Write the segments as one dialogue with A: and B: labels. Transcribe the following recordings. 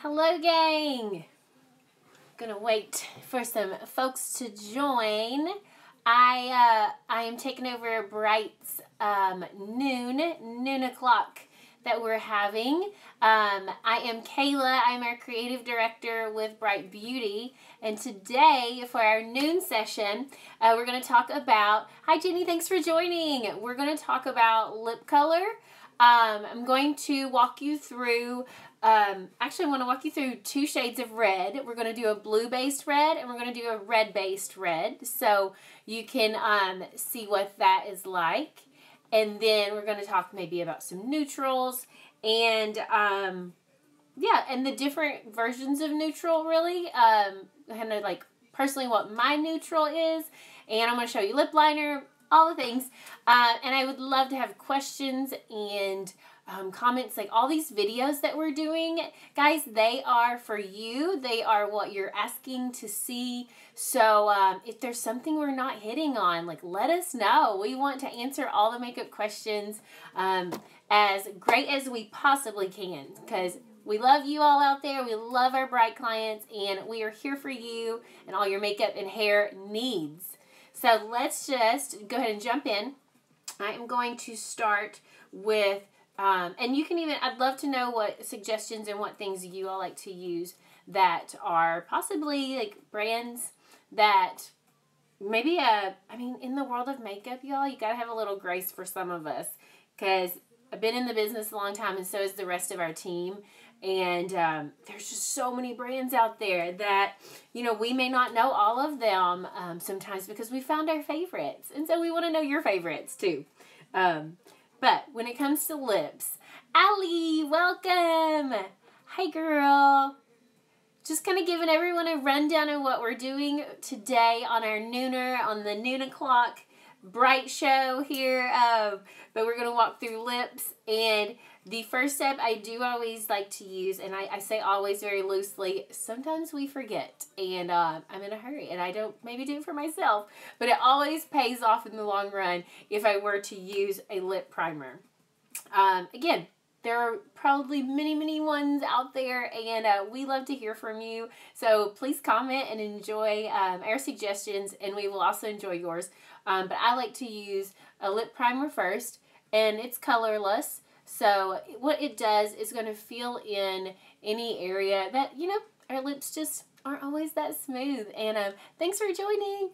A: Hello, gang. Gonna wait for some folks to join. I am taking over Bright's noon o'clock that we're having. I am Kayla. I'm our creative director with Bright Beauty, and today for our noon session, we're going to talk about. Hi, Jenny. Thanks for joining. We're going to talk about lip color. I'm going to walk you through. Actually, I want to walk you through two shades of red. We're going to do a blue-based red, and we're going to do a red-based red, so you can see what that is like. And then we're going to talk maybe about some neutrals and, yeah, and the different versions of neutral, really. Kind of like personally what my neutral is. And I'm going to show you lip liner, all the things. And I would love to have questions and comments, like all these videos that we're doing, guys, they are for you. They are what you're asking to see. So if there's something we're not hitting on, like, let us know. We want to answer all the makeup questions as great as we possibly can, because we love you all out there. We love our Bright clients, and we are here for you and all your makeup and hair needs. So let's just go ahead and jump in. I am going to start with and you can even, I'd love to know what suggestions and what things you all like to use that are possibly like brands that maybe, I mean, in the world of makeup, y'all, you got to have a little grace for some of us, because I've been in the business a long time, and so is the rest of our team. And there's just so many brands out there that, you know, we may not know all of them sometimes because we found our favorites. And so we want to know your favorites too. But when it comes to lips, Allie, welcome. Hi, girl. Just kind of giving everyone a rundown of what we're doing today on our nooner, on the noon o'clock Bright show here. But we're going to walk through lips. And the first step I do always like to use, and I say always very loosely, sometimes we forget, and I'm in a hurry, and I don't maybe do it for myself, but it always pays off in the long run if I were to use a lip primer. Again, there are probably many ones out there, and we love to hear from you, so please comment and enjoy our suggestions, and we will also enjoy yours. But I like to use a lip primer first, and it's colorless. So what it does is going to fill in any area that, you know, our lips just aren't always that smooth. And thanks for joining.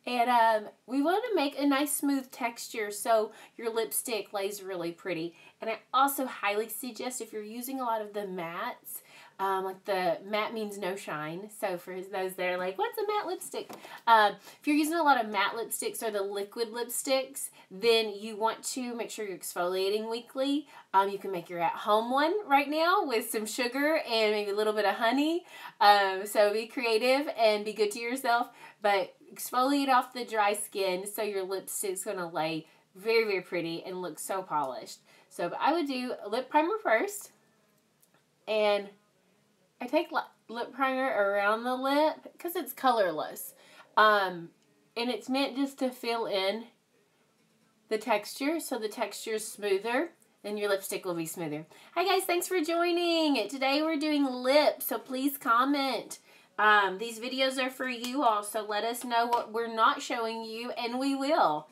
A: And we want to make a nice smooth texture so your lipstick lays really pretty. And I also highly suggest, if you're using a lot of the mattes, like the matte means no shine. So for those that are like, what's a matte lipstick? If you're using a lot of matte lipsticks or the liquid lipsticks, then you want to make sure you're exfoliating weekly. You can make your at-home one right now with some sugar and maybe a little bit of honey. So be creative and be good to yourself, but exfoliate off the dry skin so your lipstick's going to lay very pretty and look so polished. So but I would do a lip primer first, and I take lip primer around the lip because it's colorless. And it's meant just to fill in the texture, so the texture is smoother, then your lipstick will be smoother. Hi guys, thanks for joining. Today we're doing lips, so please comment. These videos are for you all, so let us know what we're not showing you, and we will.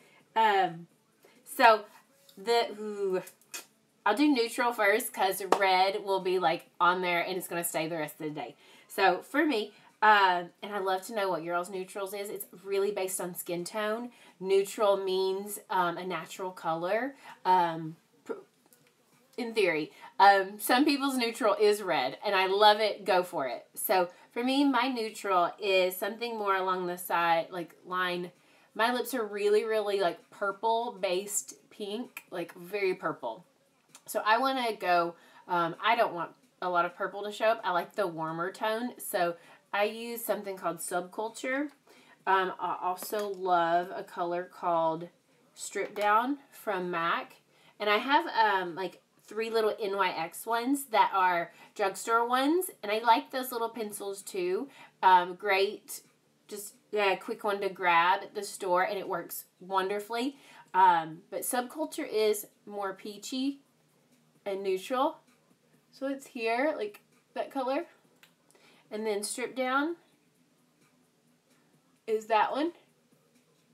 A: I'll do neutral first because red will be like on there and it's going to stay the rest of the day. So for me, and I love to know what your all's neutrals is. It's really based on skin tone. Neutral means a natural color. In theory, some people's neutral is red, and I love it. Go for it. So for me, my neutral is something more along the side, like line. My lips are really like purple based pink, like very purple. So I want to go, I don't want a lot of purple to show up. I like the warmer tone. So I use something called Subculture. I also love a color called Strip Down from MAC. And I have like 3 little NYX ones that are drugstore ones. And I like those little pencils too. Great, just a quick one to grab at the store, and it works wonderfully. But Subculture is more peachy and neutral. So it's here, like that color. And then strip down is that one.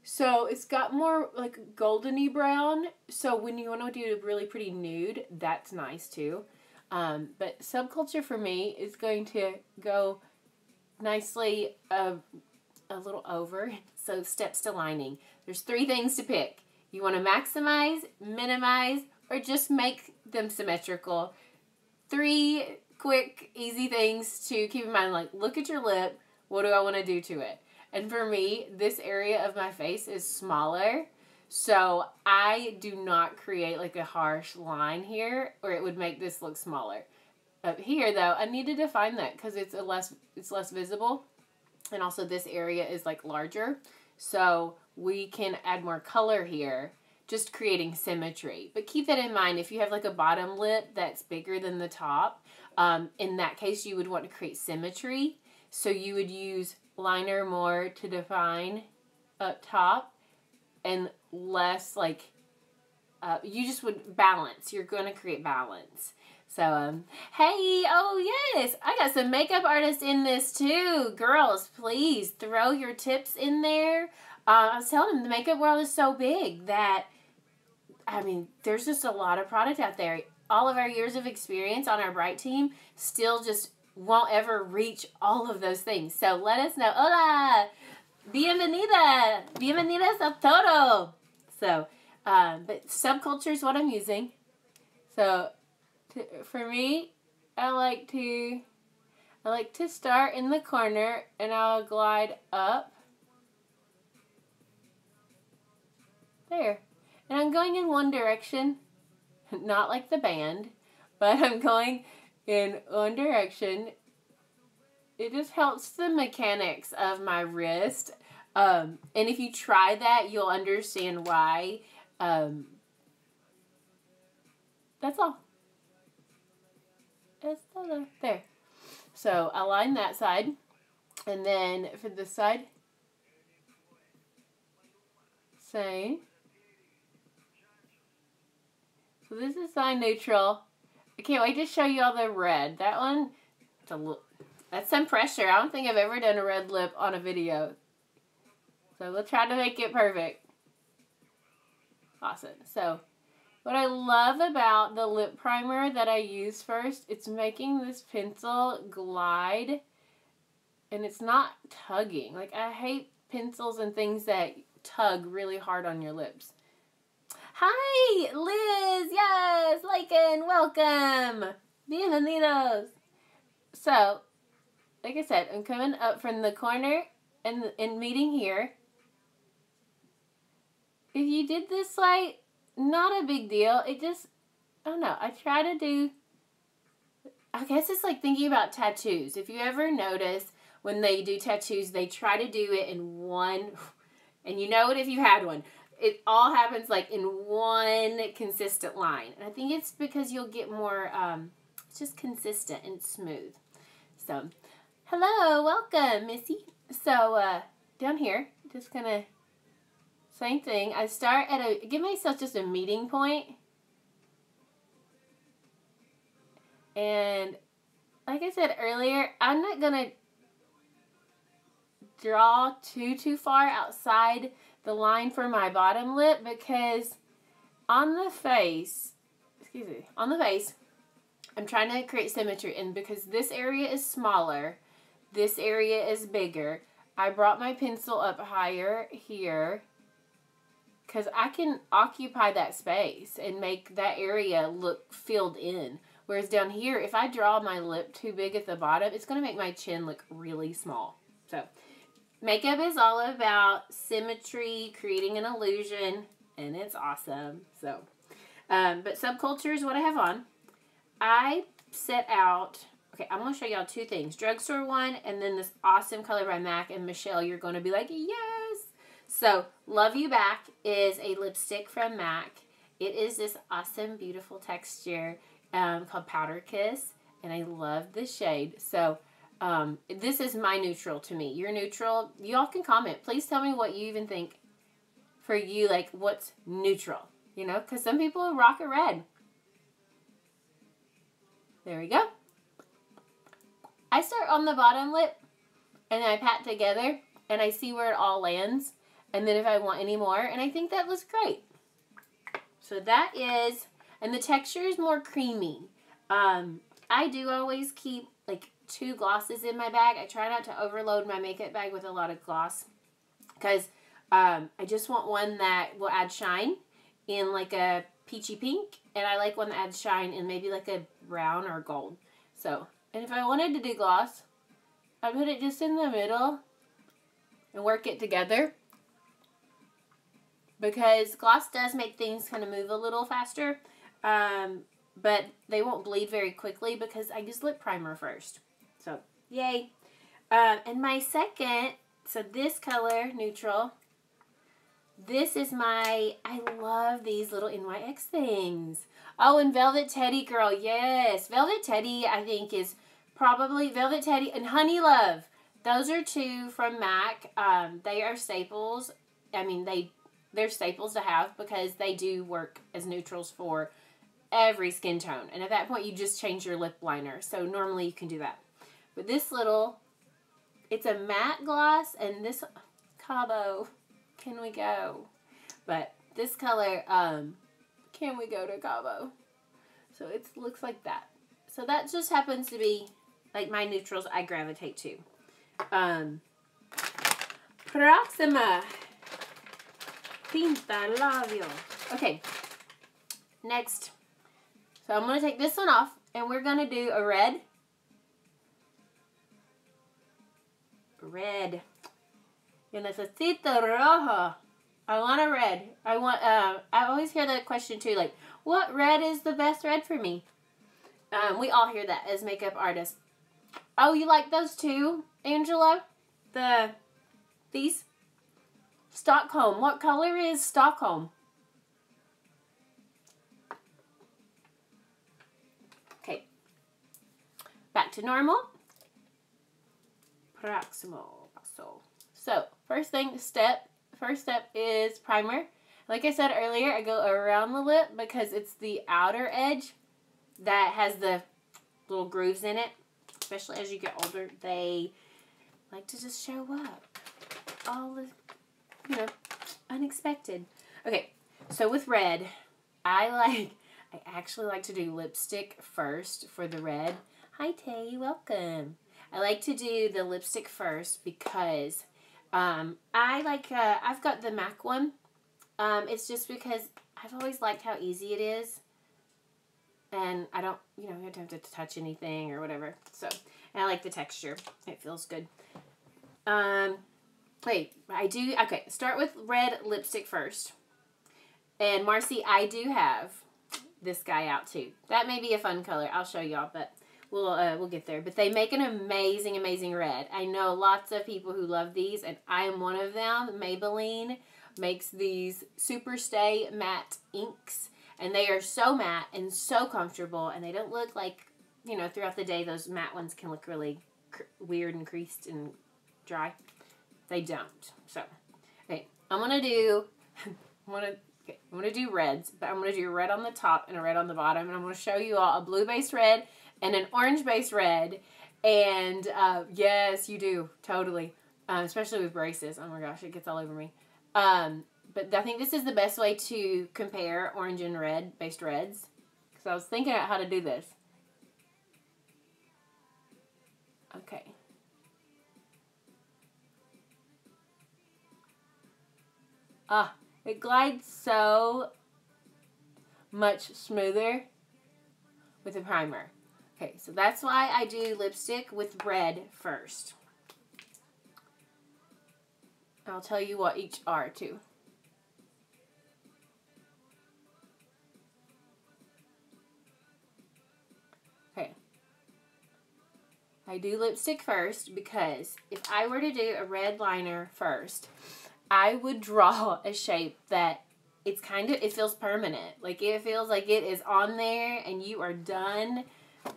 A: So it's got more like goldeny brown. So when you want to do a really pretty nude, that's nice too. But Subculture for me is going to go nicely a little over. So steps to lining. There's 3 things to pick. You want to maximize, minimize, or just make them symmetrical. 3 quick, easy things to keep in mind. Like, look at your lip. What do I want to do to it? And for me, this area of my face is smaller. So I do not create like a harsh line here, or it would make this look smaller. Up here, though, I need to define that because it's less visible. And also this area is like larger. So we can add more color here, just creating symmetry. But keep that in mind. If you have like a bottom lip that's bigger than the top, in that case, you would want to create symmetry. So you would use liner more to define up top and less like, you just would balance. You're going to create balance. So, hey, oh yes, I got some makeup artists in this too. Girls, please throw your tips in there. I was telling them the makeup world is so big that, I mean, there's just a lot of product out there. All of our years of experience on our Bright team still just won't ever reach all of those things. So let us know. Hola! Bienvenida! Bienvenidas a todo! So, but Subculture is what I'm using. So, for me, I like to start in the corner and I'll glide up. There. And I'm going in one direction, not like the band, but I'm going in one direction. It just helps the mechanics of my wrist. And if you try that, you'll understand why. That's all. There. So I line that side. And then for this side, same. So this is line neutral. I can't wait to show you all the red. That one, that's some pressure. I don't think I've ever done a red lip on a video. So we'll try to make it perfect. Awesome. So what I love about the lip primer that I use first, it's making this pencil glide and it's not tugging. Like, I hate pencils and things that tug really hard on your lips. Hi, Liz. Yes, Lakin, welcome. Bienvenidos. So, like I said, I'm coming up from the corner and meeting here. If you did this light, not a big deal. It just, I don't know. I try to do, I guess it's like thinking about tattoos. If you ever notice when they do tattoos, they try to do it in one, and you know it if you had one. It all happens like in one consistent line. And I think it's because you'll get more, it's just consistent and smooth. So, hello, welcome, Missy. So, down here, just gonna, same thing. I start at give myself just a meeting point. And like I said earlier, I'm not gonna draw too far outside the line for my bottom lip because on the face, I'm trying to create symmetry, and because this area is smaller, this area is bigger, I brought my pencil up higher here because I can occupy that space and make that area look filled in. Whereas down here, if I draw my lip too big at the bottom, it's going to make my chin look really small. So, makeup is all about symmetry, creating an illusion, and it's awesome. So, but Subculture is what I have on. I set out, okay, I'm going to show y'all 2 things. Drugstore one, and then this awesome color by MAC. And Michelle, you're going to be like, yes! So, Love You Back is a lipstick from MAC. It is this awesome, beautiful texture called Powder Kiss. And I love the shade. So, this is my neutral to me. Your neutral, y'all can comment. Please tell me what you even think for you, like what's neutral. You know, because some people rock a red. There we go. I start on the bottom lip and then I pat together and I see where it all lands. And then if I want any more, and I think that looks great. So that is, and the texture is more creamy. I do always keep like 2 glosses in my bag. I try not to overload my makeup bag with a lot of gloss because I just want one that will add shine in like a peachy pink, and I like one that adds shine in maybe like a brown or gold. So, and if I wanted to do gloss, I put it just in the middle and work it together, because gloss does make things kind of move a little faster, but they won't bleed very quickly because I use lip primer first. So, yay. And my second, so this color, neutral, this is my, I love these little NYX things. Oh, and Velvet Teddy, girl, yes. Velvet Teddy, I think, is probably Velvet Teddy and Honey Love. Those are 2 from MAC. They are staples. I mean, they're staples to have because they do work as neutrals for every skin tone. And at that point, you just change your lip liner. So normally you can do that. But this little, it's a matte gloss, and this, Cabo, can we go? But this color, can we go to Cabo? So it looks like that. So that just happens to be like my neutrals I gravitate to. Proxima Pinta Labio. Okay, next. So I'm going to take this one off, and we're going to do a red. Red. Yo necesito rojo. I want a red. I always hear that question too, like, what red is the best red for me? We all hear that as makeup artists. Oh, you like those too, Angela? These? Stockholm. What color is Stockholm? Okay. Back to normal. Proximo. So, first step is primer. Like I said earlier, I go around the lip because it's the outer edge that has the little grooves in it. Especially as you get older, they like to just show up. All the, unexpected. Okay, so with red, I actually like to do lipstick first for the red. Hi, Tay, welcome. I like to do the lipstick first because I've got the MAC one. It's just because I've always liked how easy it is. And I don't, you don't have to touch anything or whatever. So, and I like the texture. It feels good. Okay, start with red lipstick first. And Marcy, I do have this guy out too. That may be a fun color. I'll show y'all, but we'll get there. But they make an amazing, amazing red. I know lots of people who love these, and I am one of them. Maybelline makes these Super Stay matte inks, and they are so matte and so comfortable, and they don't look like, throughout the day those matte ones can look really weird and creased and dry. They don't. So, okay, I'm gonna do reds, but I'm gonna do a red on the top and a red on the bottom, and I'm gonna show you all a blue based red and an orange based red. And yes, you do totally, especially with braces. Oh my gosh, it gets all over me. But I think this is the best way to compare orange and red based reds, because I was thinking about how to do this. Okay. It glides so much smoother with a primer. Okay, so that's why I do lipstick with red first. I'll tell you what each are too. Okay. I do lipstick first because if I were to do a red liner first, I would draw a shape that it feels permanent. Like it feels like it is on there and you are done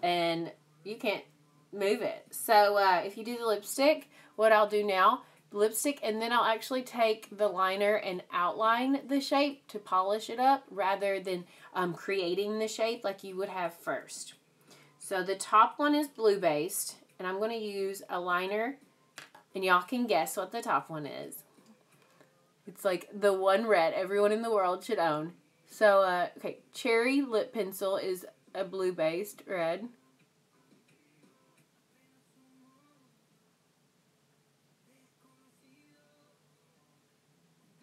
A: and you can't move it. So if you do the lipstick, what I'll do now, lipstick, and then I'll actually take the liner and outline the shape to polish it up rather than creating the shape like you would have first. So the top one is blue based And I'm going to use a liner, and y'all can guess what the top one is. It's like the one red everyone in the world should own. So, okay, Cherry Lip Pencil is a blue-based red.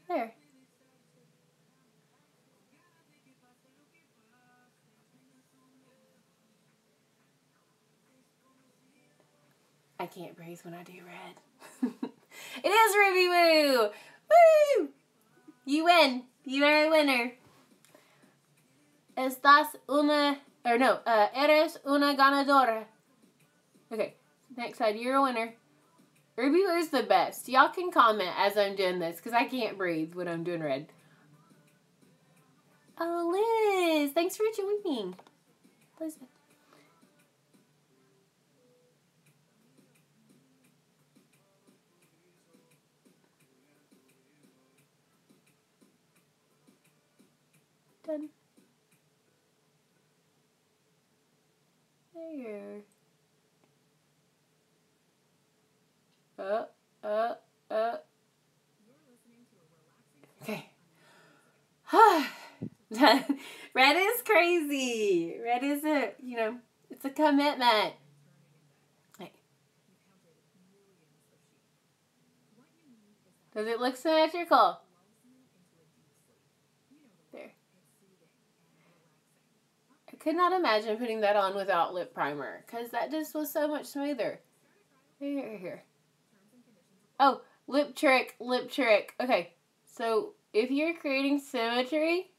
A: There. I can't breathe when I do red. It is Ruby Woo! Woo! You win. You are a winner. Eres una ganadora. Okay, next side. You're a winner. Ruby Woo is the best. Y'all can comment as I'm doing this because I can't breathe when I'm doing red. Oh, Liz. Thanks for joining. Liz. Done. There. Okay. Red is crazy. Red is it's a commitment. Okay. Does it look symmetrical? There. I could not imagine putting that on without lip primer because that just was so much smoother. Here. Oh, lip trick. Okay, so if you're creating symmetry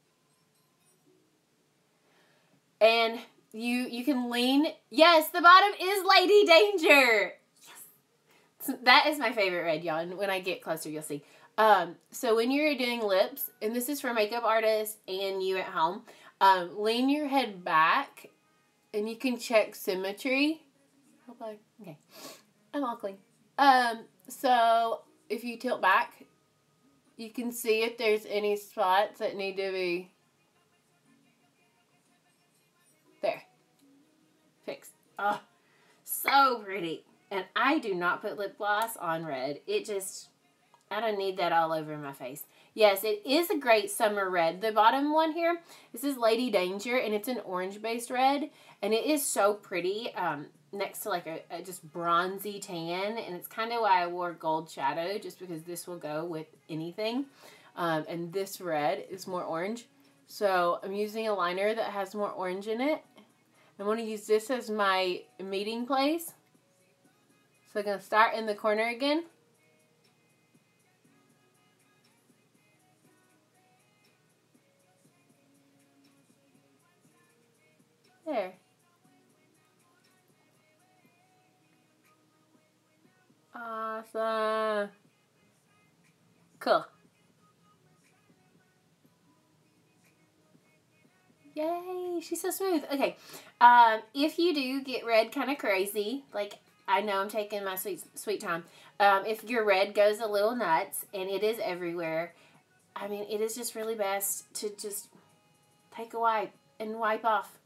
A: and you can lean. Yes, the bottom is Lady Danger. Yes. That is my favorite red, y'all. And when I get closer, you'll see. So when you're doing lips, and this is for makeup artists and you at home, lean your head back and you can check symmetry. Okay. I'm all clean. So if you tilt back, you can see if there's any spots that need to be there. Fixed. Oh, so pretty. And I do not put lip gloss on red. I don't need that all over my face. Yes, it is a great summer red. The bottom one here, this is Lady Danger, and it's an orange-based red. And it is so pretty. Next to like a just bronzy tan, and it's kind of why I wore gold shadow, just because this will go with anything. And this red is more orange, so I'm using a liner that has more orange in it. I'm going to use this as my meeting place, so I'm going to start in the corner again. There. Awesome. Cool. Yay, she's so smooth. Okay, if you do get red kind of crazy, like I know I'm taking my sweet time. If your red goes a little nuts and it is everywhere, I mean, it is just really best to just take a wipe and wipe off.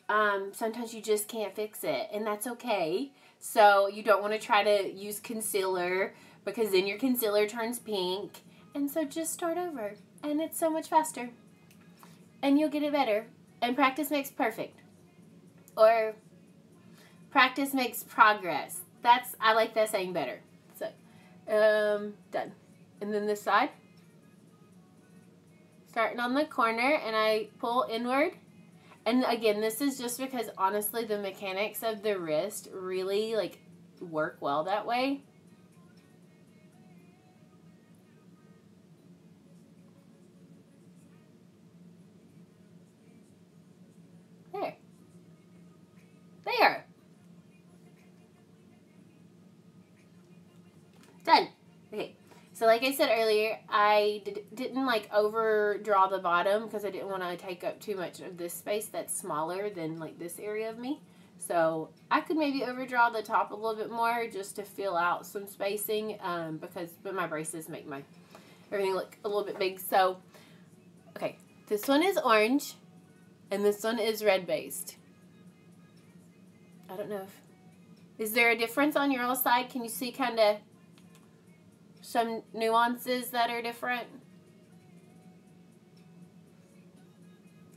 A: Sometimes you just can't fix it, and that's okay. So you don't want to try to use concealer because then your concealer turns pink. And so just start over, and it's so much faster. And you'll get it better. And practice makes perfect. Or practice makes progress. I like that saying better. So, done. And then this side. Starting on the corner, and I pull inward. And again, this is just because, honestly, the mechanics of the wrist really, like, work well that way. There. Done. Okay. So like I said earlier, I didn't like overdraw the bottom because I didn't want to take up too much of this space that's smaller than like this area of me. So I could maybe overdraw the top a little bit more just to fill out some spacing but my braces make everything look a little bit big. So, okay, this one is orange and this one is red based. I don't know if Is there a difference on your little side? Can you see kind of some nuances that are different?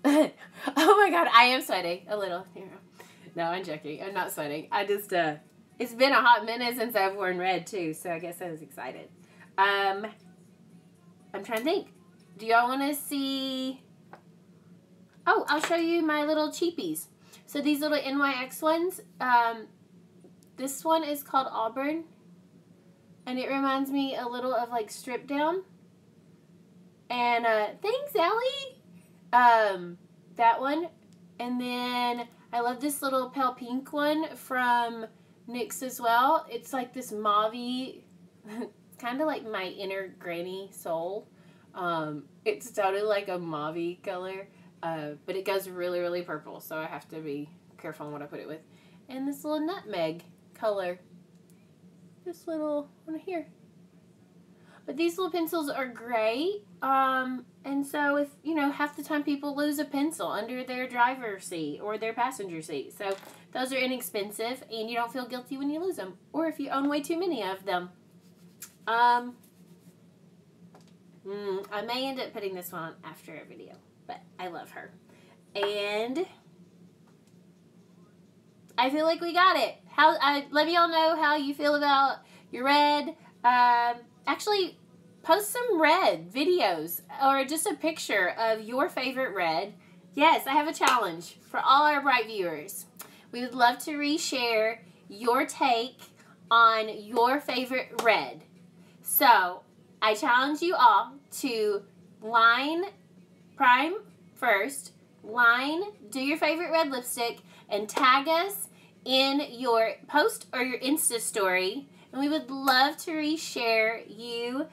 A: Oh my God, I am sweating a little. No, I'm joking. I'm not sweating. I just, it's been a hot minute since I've worn red too, so I guess I was excited. I'm trying to think. Do y'all want to see? Oh, I'll show you my little cheapies. So these little NYX ones, this one is called Auburn, and it reminds me a little of like Strip Down. And thanks, Ellie. That one. And then I love this little pale pink one from NYX as well. It's like this mauve-y, kind of like my inner granny soul. It's totally like a mauve-y color, but it goes really, really purple, so I have to be careful on what I put it with. And this little nutmeg color. This little one here. But these little pencils are great. And so if, you know, half the time people lose a pencil under their driver's seat or their passenger seat. So those are inexpensive and you don't feel guilty when you lose them. Or if you own way too many of them. I may end up putting this one on after a video, but I love her. And I feel like we got it. Let me all know how you feel about your red. Actually, post some red videos or just a picture of your favorite red. Yes, I have a challenge for all our Bright viewers. We would love to reshare your take on your favorite red. So, I challenge you all to prime first, do your favorite red lipstick, and tag us in your post or your Insta story. And we would love to reshare you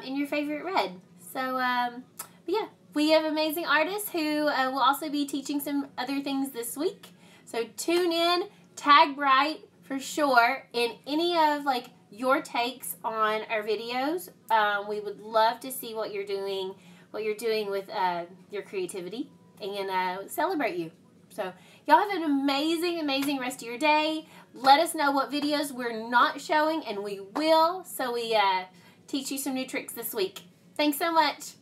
A: in your favorite red. So, but yeah, we have amazing artists who will also be teaching some other things this week. So tune in, tag Bright for sure in any of like your takes on our videos. We would love to see what you're doing with your creativity and celebrate you. So y'all have an amazing, amazing rest of your day. Let us know what videos we're not showing, and we will, so we teach you some new tricks this week. Thanks so much.